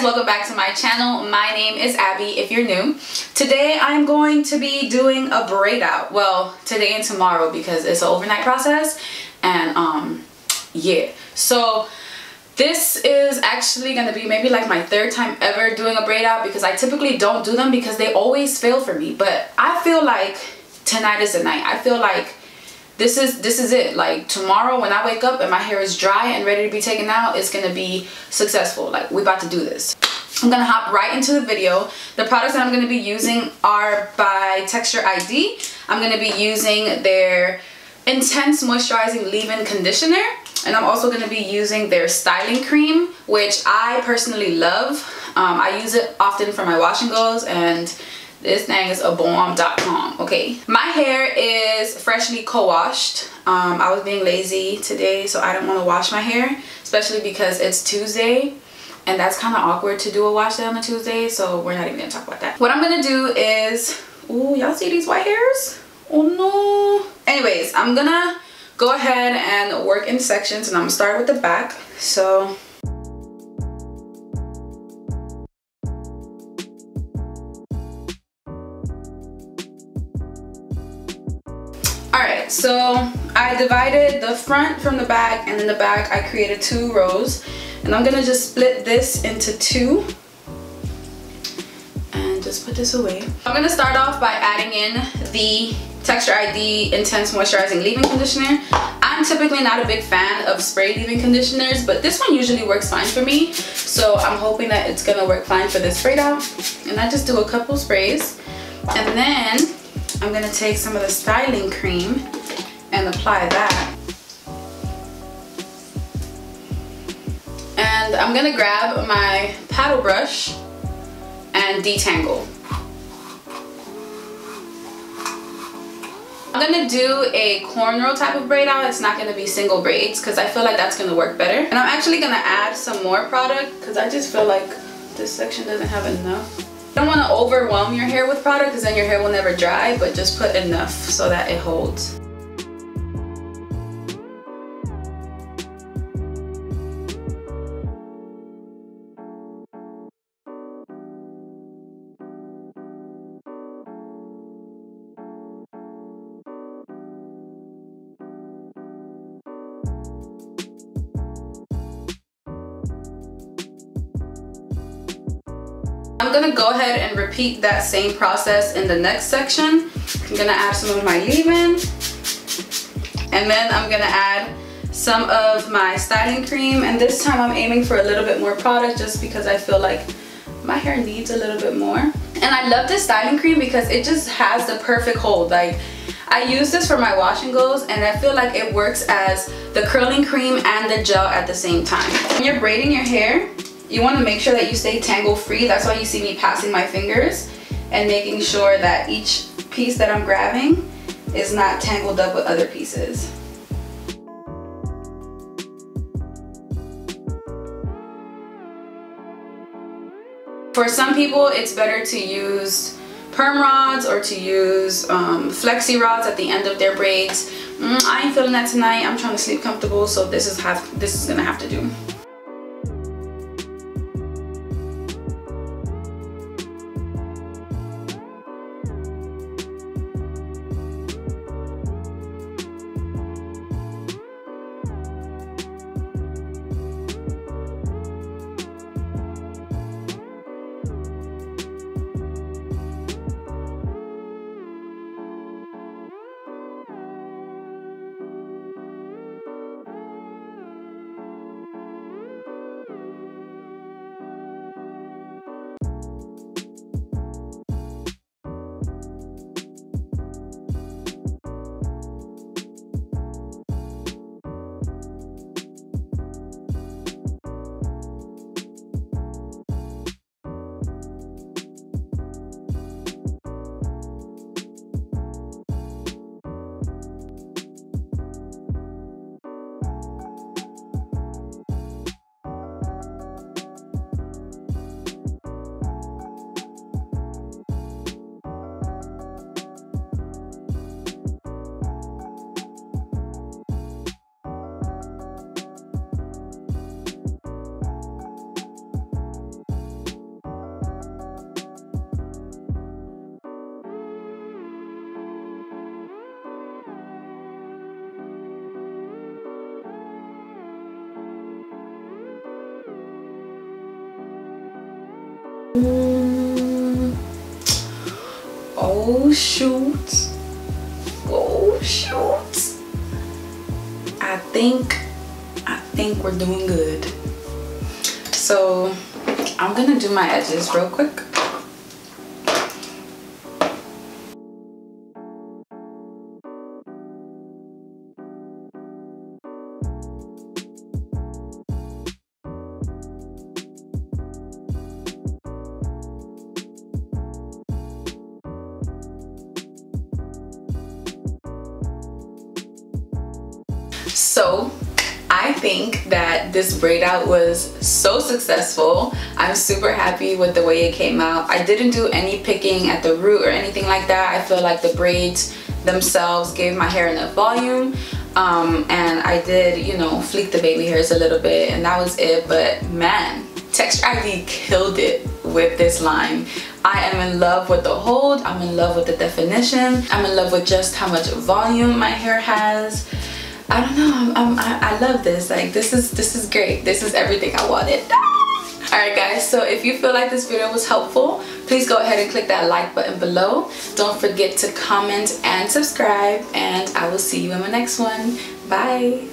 welcome back to my channel. My name is Abby if you're new. Today I'm going to be doing a braid out. Well, today and tomorrow because it's an overnight process. And yeah. So this is actually going to be maybe like my third time ever doing a braid out because I typically don't do them because they always fail for me. But I feel like tonight is the night. I feel like this is it. Like tomorrow when I wake up and my hair is dry and ready to be taken out, it's gonna be successful. Like we're about to do this. I'm gonna hop right into the video. The products that I'm gonna be using are by Texture ID. I'm gonna be using their Intense Moisturizing Leave-In Conditioner, and I'm also gonna be using their styling cream, which I personally love. I use it often for my wash and goes, and this thing is a bomb.com. Okay, my hair is freshly co-washed. I was being lazy today, so I don't want to wash my hair, especially because it's Tuesday and that's kind of awkward to do a wash day on a Tuesday, so we're not even gonna talk about that. What I'm gonna do is, oh, y'all see these white hairs? Oh no. Anyways, I'm gonna go ahead and work in sections, and I'm gonna start with the back. So alright, so I divided the front from the back, and in the back I created 2 rows, and I'm gonna just split this into 2 and just put this away. I'm gonna start off by adding in the Texture ID Intense Moisturizing Leave-In Conditioner. I'm typically not a big fan of spray leave-in conditioners, but this one usually works fine for me, so I'm hoping that it's gonna work fine for this braid out. And I just do a couple sprays, and then I'm gonna take some of the styling cream and apply that. And I'm gonna grab my paddle brush and detangle. I'm gonna do a cornrow type of braid out. It's not gonna be single braids because I feel like that's gonna work better. And I'm actually gonna add some more product because I just feel like this section doesn't have enough. You don't want to overwhelm your hair with product because then your hair will never dry, but just put enough so that it holds. I'm gonna go ahead and repeat that same process in the next section. I'm gonna add some of my leave-in, and then I'm gonna add some of my styling cream, and this time I'm aiming for a little bit more product just because I feel like my hair needs a little bit more. And I love this styling cream because it just has the perfect hold. Like, I use this for my wash and goes, and I feel like it works as the curling cream and the gel at the same time. When you're braiding your hair, you want to make sure that you stay tangle free. That's why you see me passing my fingers and making sure that each piece that I'm grabbing is not tangled up with other pieces. For some people, it's better to use perm rods or to use flexi rods at the end of their braids. I ain't feeling that tonight. I'm trying to sleep comfortable, so this is gonna have to do. Oh shoot. Oh shoot. I think we're doing good. So I'm gonna do my edges real quick. So I think that this braid out was so successful. I'm super happy with the way it came out. I didn't do any picking at the root or anything like that. I feel like the braids themselves gave my hair enough volume. And I did, you know, fleek the baby hairs a little bit, and that was it. But man, Texture ID killed it with this line. I am in love with the hold. I'm in love with the definition. I'm in love with just how much volume my hair has. I don't know, I love this. Like, this is great. This is everything I wanted. Alright guys, so if you feel like this video was helpful, please go ahead and click that like button below. Don't forget to comment and subscribe, and I will see you in my next one. Bye.